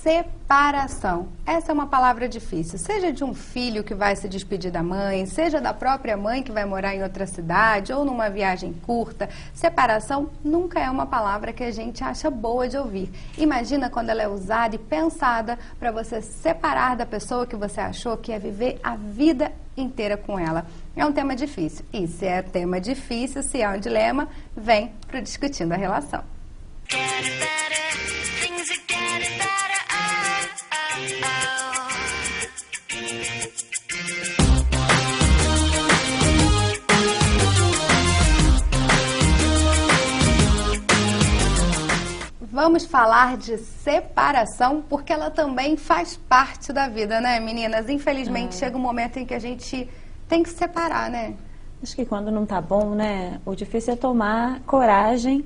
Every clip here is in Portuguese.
Separação. Essa é uma palavra difícil, seja de um filho que vai se despedir da mãe, seja da própria mãe que vai morar em outra cidade ou numa viagem curta. Separação nunca é uma palavra que a gente acha boa de ouvir. Imagina quando ela é usada e pensada para você separar da pessoa que você achou que ia viver a vida inteira com ela. É um tema difícil. E se é tema difícil, se é um dilema, vem para o Discutindo a Relação. Vamos falar de separação, porque ela também faz parte da vida, né, meninas? Infelizmente, chega um momento em que a gente tem que se separar, né? Acho que quando não tá bom, né, o difícil é tomar coragem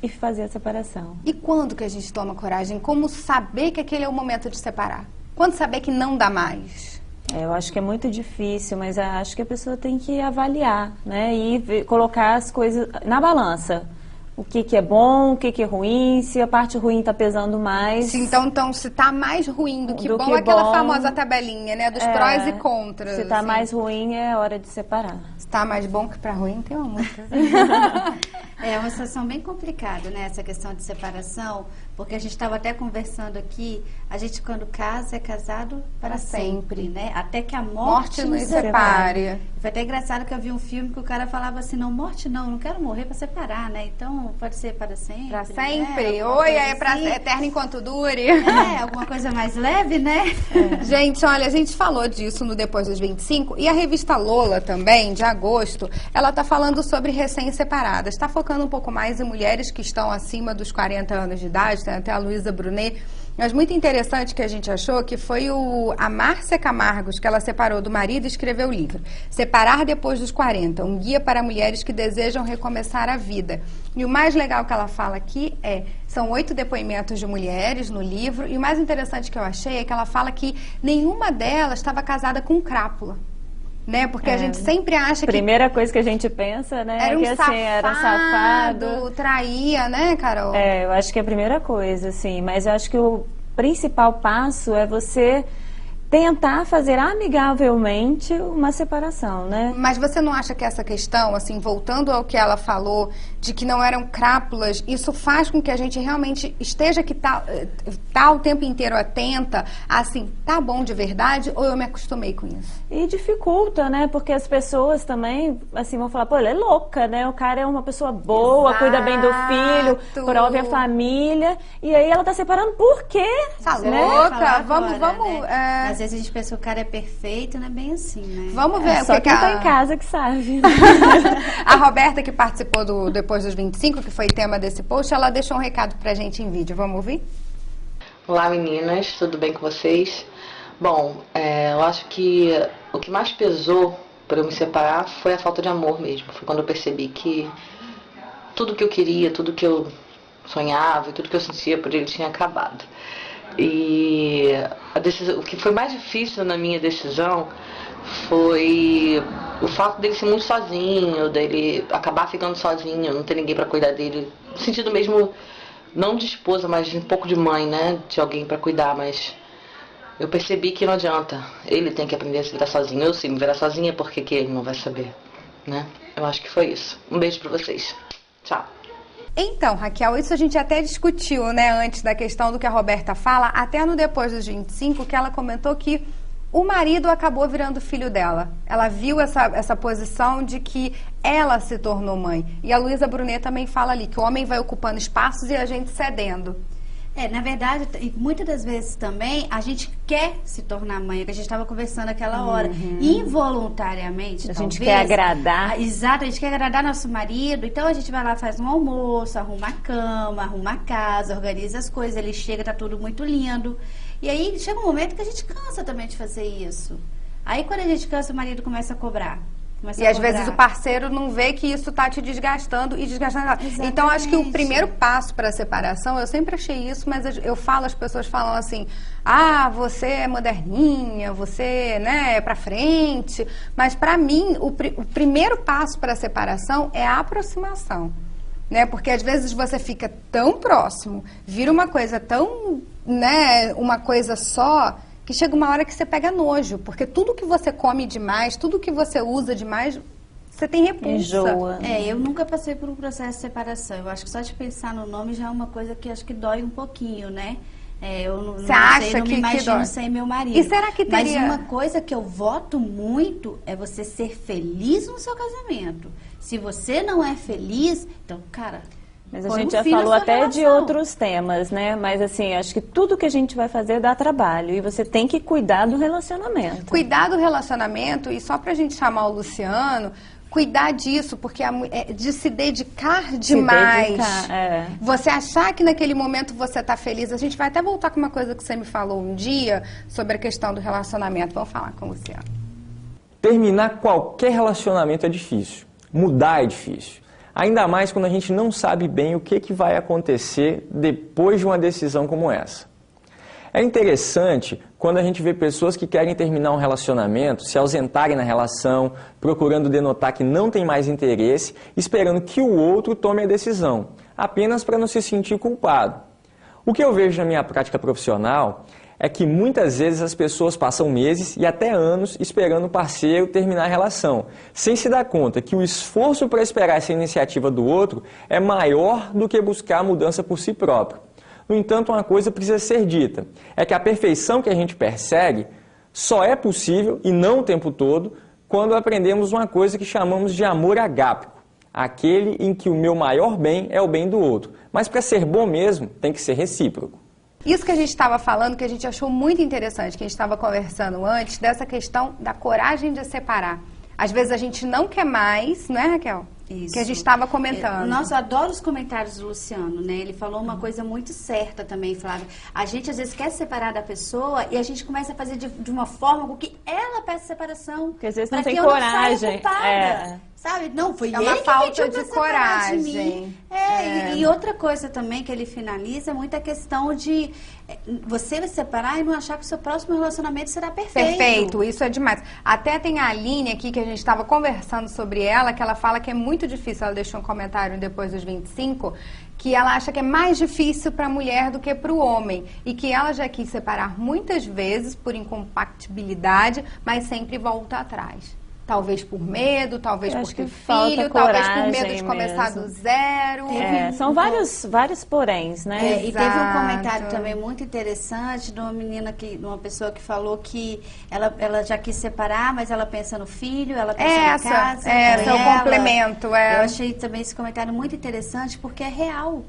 e fazer a separação. E quando que a gente toma coragem? Como saber que aquele é o momento de separar? Quando saber que não dá mais? Eu acho que é muito difícil, mas acho que a pessoa tem que avaliar, né, e colocar as coisas na balança. O que é bom, o que é ruim, se a parte ruim está pesando mais. Então, se está mais ruim do que bom, aquela famosa tabelinha, né? Dos prós e contras. Se está assim. mais ruim, é hora de separar. Se está mais bom que para ruim, tem uma multa. É uma situação bem complicada, né? Essa questão de separação, porque a gente estava até conversando aqui, a gente quando casa é casado para sempre, né? Até que a morte nos separe. Foi até engraçado que eu vi um filme que o cara falava assim, não, morte não quero morrer para separar, né? Então, pode ser para sempre. Para sempre. Né? Oi, é para eterno enquanto dure. Alguma coisa mais leve, né? Gente, olha, a gente falou disso no Depois dos 25 e a revista Lola também, de agosto, ela tá falando sobre recém-separadas. Está focando um pouco mais em mulheres que estão acima dos 40 anos de idade, tem até a Luísa Brunet. Mas muito interessante que a gente achou que foi a Márcia Camargos, que ela separou do marido e escreveu o livro Separar Depois dos 40, um guia para mulheres que desejam recomeçar a vida. E o mais legal que ela fala aqui são 8 depoimentos de mulheres no livro, e o mais interessante que eu achei é que ela fala que nenhuma delas estava casada com um crápula. Né? Porque a gente sempre acha que... Primeira coisa que a gente pensa, né? Era um que, assim, safado, era um safado, traía, né, Carol? Eu acho que é a primeira coisa, assim. Mas eu acho que o principal passo é você tentar fazer amigavelmente uma separação, né? Mas você não acha que essa questão, assim, voltando ao que ela falou, de que não eram crápulas, isso faz com que a gente realmente esteja que tá o tempo inteiro atenta, assim, tá bom de verdade ou eu me acostumei com isso? E dificulta, né? Porque as pessoas também, assim, vão falar, pô, ela é louca, né? O cara é uma pessoa boa, cuida bem do filho, prove a família, e aí ela tá separando por quê? Tá louca? Vamos, né? Às vezes a gente pensa que o cara é perfeito, não é bem assim, né? Vamos ver só quem tá em casa que sabe. A Roberta, que participou do Depois dos 25, que foi tema desse post, ela deixou um recado pra gente em vídeo. Vamos ouvir? Olá, meninas, tudo bem com vocês? Bom, eu acho que o que mais pesou para eu me separar foi a falta de amor mesmo. Foi quando eu percebi que tudo que eu queria, tudo que eu sonhava e tudo que eu sentia por ele tinha acabado. E o que foi mais difícil na minha decisão foi o fato dele ser muito sozinho, dele acabar ficando sozinho, não ter ninguém para cuidar dele, no sentido mesmo, não de esposa, mas de um pouco de mãe, né, de alguém para cuidar, mas eu percebi que não adianta, ele tem que aprender a se virar sozinho, eu se me virar sozinha, por que ele não vai saber, né? Eu acho que foi isso. Um beijo para vocês. Tchau. Então, Raquel, isso a gente até discutiu, né, antes da questão do que a Roberta fala, até no Depois dos 25, que ela comentou que o marido acabou virando filho dela. Ela viu essa posição de que ela se tornou mãe. E a Luísa Brunet também fala ali que o homem vai ocupando espaços e a gente cedendo. Na verdade, e muitas das vezes também a gente quer se tornar mãe, que a gente estava conversando aquela hora. Involuntariamente, a gente quer agradar. Exato, a gente quer agradar nosso marido. Então a gente vai lá, faz um almoço, arruma a cama, arruma a casa, organiza as coisas. Ele chega, tá tudo muito lindo. E aí chega um momento que a gente cansa também de fazer isso. Aí quando a gente cansa, o marido começa a cobrar. E às vezes o parceiro não vê que isso está te desgastando e desgastando. Exatamente. Então acho que o primeiro passo para a separação, eu sempre achei isso, mas eu falo, as pessoas falam assim, você é moderninha, você, né, é para frente. Mas para mim, o primeiro passo para a separação é a aproximação. né? Porque às vezes você fica tão próximo, vira uma coisa tão, né, uma coisa só, que chega uma hora que você pega nojo, porque tudo que você come demais, tudo que você usa demais, você tem repulsa. Enjoa. Eu nunca passei por um processo de separação. Eu acho que só de pensar no nome já é uma coisa que acho que dói um pouquinho, né? Eu não, Você acha não me imagino dói? sem meu marido. E será que teria... Mas uma coisa que eu voto muito é você ser feliz no seu casamento. Se você não é feliz, então, cara... Mas a põe gente um já fim na falou sua até de relação. outros temas, né? Mas assim, acho que tudo que a gente vai fazer dá trabalho. E você tem que cuidar do relacionamento. Cuidar do relacionamento, e só pra gente chamar o Luciano, cuidar disso, porque de se dedicar demais. Dedicar, Você achar que naquele momento você tá feliz. A gente vai até voltar com uma coisa que você me falou um dia sobre a questão do relacionamento. Vamos falar com o Luciano. Terminar qualquer relacionamento é difícil. Mudar é difícil. Ainda mais quando a gente não sabe bem o que vai acontecer depois de uma decisão como essa. É interessante quando a gente vê pessoas que querem terminar um relacionamento, se ausentarem na relação, procurando denotar que não tem mais interesse, esperando que o outro tome a decisão, apenas para não se sentir culpado. O que eu vejo na minha prática profissional é que muitas vezes as pessoas passam meses e até anos esperando o parceiro terminar a relação, sem se dar conta que o esforço para esperar essa iniciativa do outro é maior do que buscar a mudança por si próprio. No entanto, uma coisa precisa ser dita, é que a perfeição que a gente persegue só é possível, e não o tempo todo, quando aprendemos uma coisa que chamamos de amor agápico, aquele em que o meu maior bem é o bem do outro. Mas para ser bom mesmo, tem que ser recíproco. Isso que a gente estava falando, que a gente achou muito interessante, que a gente estava conversando antes, dessa questão da coragem de separar. Às vezes a gente não quer mais, não é, Raquel? Isso. Que a gente estava comentando. Nossa, eu adoro os comentários do Luciano, né? Ele falou uma coisa muito certa também, Flávia. A gente às vezes quer separar da pessoa e a gente começa a fazer de uma forma com que ela peça separação. Porque às vezes pra não tem que eu não coragem. saia culpada. Sabe? Não, foi É ele uma que falta pediu de pra separar de coragem. mim. E outra coisa também que ele finaliza é muito a questão de você vai separar e não achar que o seu próximo relacionamento será perfeito. Perfeito, isso é demais. Até tem a Aline aqui, que a gente estava conversando sobre ela, que ela fala que é muito difícil, ela deixou um comentário depois dos 25, que ela acha que é mais difícil para a mulher do que para o homem. E que ela já quis separar muitas vezes por incompatibilidade, mas sempre volta atrás. Talvez por medo, talvez por ter filho, talvez por medo de começar do zero. São vários poréns, né? E teve um comentário também muito interessante de uma menina, de uma pessoa que falou que ela já quis separar, mas ela pensa no filho, ela pensa na casa. Esse é o complemento. Eu achei também esse comentário muito interessante porque é real.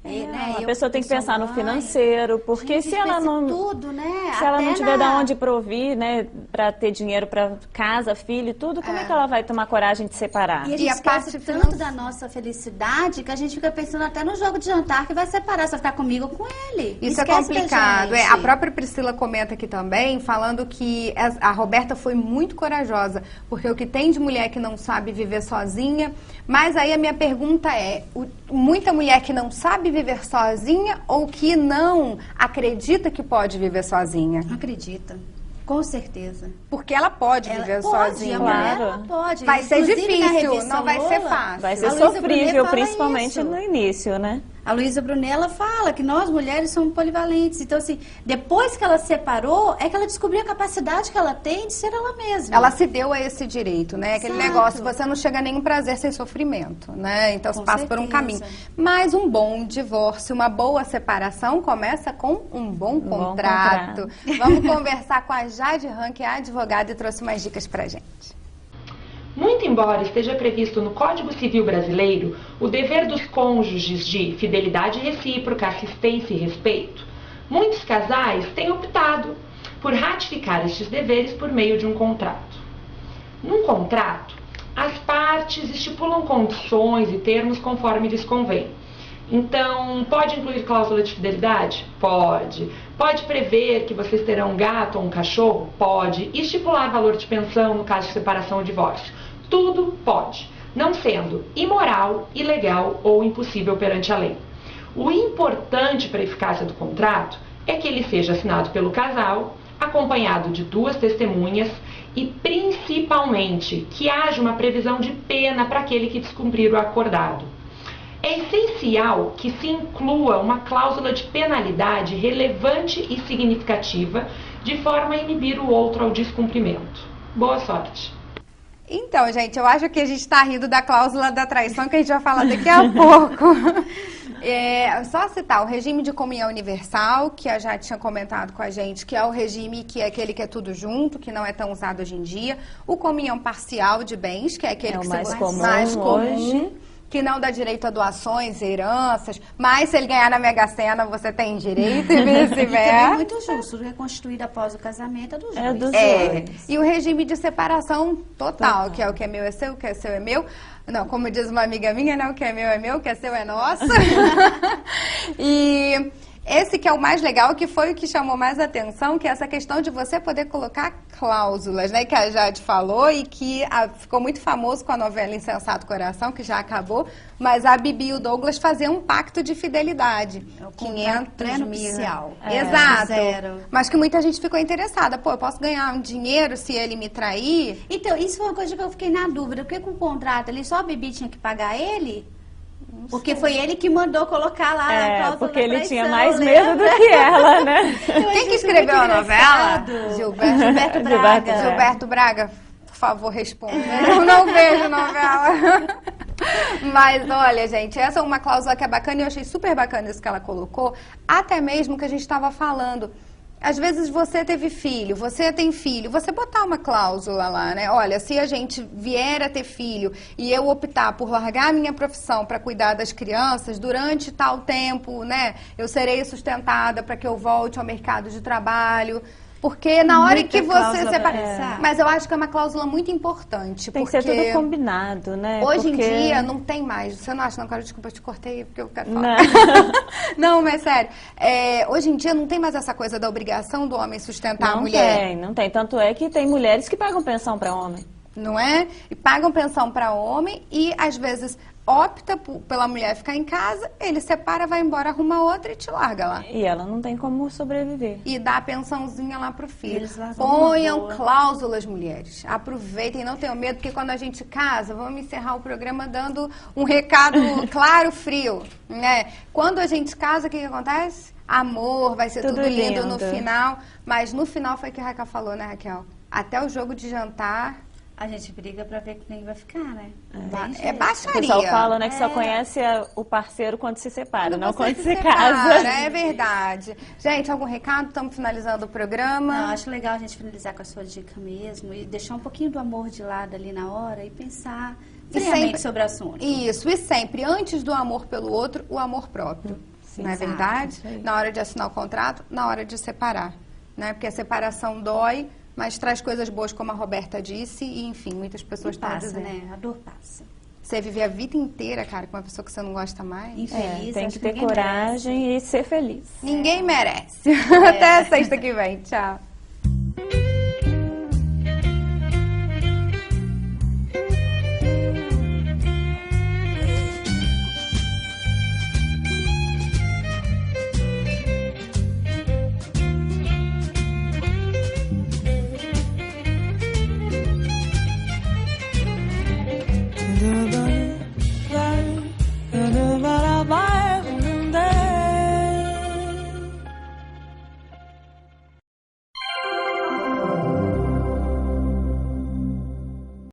A pessoa tem que pensar no financeiro, porque se ela não tudo, né? Se ela não tiver de onde provir, né, para ter dinheiro para casa, filho, tudo, como é que ela vai tomar coragem de separar? E a gente esquece tanto da nossa felicidade que a gente fica pensando até no jogo de jantar que vai separar, você vai ficar comigo ou com ele. Isso é complicado. A própria Priscila comenta aqui também, falando que a Roberta foi muito corajosa, porque o que tem de mulher que não sabe viver sozinha, mas aí a minha pergunta é, muita mulher que não sabe viver sozinha ou que não acredita que pode viver sozinha? Acredita. Com certeza. Porque ela pode viver sozinha. A mulher, ela pode. Vai ser difícil, não vai ser Lola, fácil. Vai ser sofrível, principalmente no início, né? A Luísa Brunella fala que nós mulheres somos polivalentes. Então, assim, depois que ela separou, é que ela descobriu a capacidade que ela tem de ser ela mesma. Ela se deu a esse direito, né? Aquele negócio, você não chega a nenhum prazer sem sofrimento, né? Então, você passa por um caminho. Mas um bom divórcio, uma boa separação, começa com um bom contrato. Vamos conversar com a Jade Han, que é advogada e trouxe umas dicas pra gente. Muito embora esteja previsto no Código Civil Brasileiro o dever dos cônjuges de fidelidade recíproca, assistência e respeito, muitos casais têm optado por ratificar estes deveres por meio de um contrato. Num contrato, as partes estipulam condições e termos conforme lhes convém. Então, pode incluir cláusula de fidelidade? Pode. Pode prever que vocês terão um gato ou um cachorro? Pode. Estipular valor de pensão no caso de separação ou divórcio? Tudo pode, não sendo imoral, ilegal ou impossível perante a lei. O importante para a eficácia do contrato é que ele seja assinado pelo casal, acompanhado de 2 testemunhas e, principalmente, que haja uma previsão de pena para aquele que descumprir o acordado. É essencial que se inclua uma cláusula de penalidade relevante e significativa, de forma a inibir o outro ao descumprimento. Boa sorte! Então, gente, eu acho que a gente está rindo da cláusula da traição, que a gente vai falar daqui a pouco. Só citar o regime de comunhão universal, que a já tinha comentado com a gente, que é o regime que é aquele que é tudo junto, que não é tão usado hoje em dia. O comunhão parcial de bens, que é aquele que mais você comum hoje. Que não dá direito a doações, heranças, mas se ele ganhar na Mega Sena, você tem direito e É vice-versa. muito justo, reconstruído após o casamento é dos É dois. dos dois. E o regime de separação total, que é o que é meu é seu, o que é seu é meu. Não, como diz uma amiga minha, né? O que é meu, o que é seu é nosso. E esse que é o mais legal, que foi o que chamou mais atenção, que é essa questão de você poder colocar cláusulas, né? Que a Jade falou e que ficou muito famoso com a novela Insensato Coração, que já acabou, mas a Bibi e o Douglas faziam um pacto de fidelidade. É o 500 pré-nupcial. mil. Exato. Fizeram. Mas que muita gente ficou interessada. Pô, eu posso ganhar um dinheiro se ele me trair? Então, isso foi uma coisa que eu fiquei na dúvida. Porque com o contrato ali, só a Bibi tinha que pagar ele? Porque foi ele que mandou colocar lá a cláusula porque da ele traição, tinha mais medo do que ela, né? Quem que escreveu a novela? Gilberto Braga. Gilberto Braga, por favor, responda. Eu não vejo novela. Mas olha, gente, essa é uma cláusula que é bacana e eu achei super bacana isso que ela colocou. Até mesmo que a gente estava falando. Às vezes você teve filho, você tem filho, você botar uma cláusula lá, né? Olha, se a gente vier a ter filho e eu optar por largar a minha profissão para cuidar das crianças durante tal tempo, né? Eu serei sustentada para que eu volte ao mercado de trabalho. Porque na hora que você separa... Mas eu acho que é uma cláusula muito importante. Tem que porque ser tudo combinado, né? Hoje porque... em dia não tem mais. Você não acha? Não, cara, desculpa, eu te cortei porque eu quero falar. Não, Não, mas sério. Hoje em dia não tem mais essa coisa da obrigação do homem sustentar a não mulher. tem, não tem. Tanto é que tem mulheres que pagam pensão para homem. Não é? E pagam pensão para homem e às vezes opta pela mulher ficar em casa, ele separa, vai embora, arruma outra e te larga lá. E ela não tem como sobreviver. E dá a pensãozinha lá pro filho. Eles largam Ponham uma boa. cláusulas, mulheres. Aproveitem, não tenham medo, porque quando a gente casa, vamos encerrar o programa dando um recado claro, frio, né? Quando a gente casa, o que acontece? Amor, vai ser tudo lindo no final. Mas no final foi o que a Raquel falou, né, Raquel? Até o jogo de jantar... A gente briga pra ver quem vai ficar, né? É O baixaria. pessoal fala, né, que só conhece o parceiro quando se separa, não quando se separa, casa. É verdade. Gente, algum recado? Estamos finalizando o programa. Não, acho legal a gente finalizar com a sua dica mesmo e deixar um pouquinho do amor de lado ali na hora e pensar friamente sobre o assunto. Isso, e sempre, antes do amor pelo outro, o amor próprio. Sim, não é exato, verdade? isso aí. Na hora de assinar o contrato, na hora de separar. Né? Porque a separação dói, mas traz coisas boas, como a Roberta disse, e enfim, muitas pessoas estão Passa, dizendo. né? A dor passa. Você viver a vida inteira, cara, com uma pessoa que você não gosta mais. Infeliz, Tem acho que ter ninguém coragem e ser feliz. Ninguém merece. Até sexta que vem. Tchau.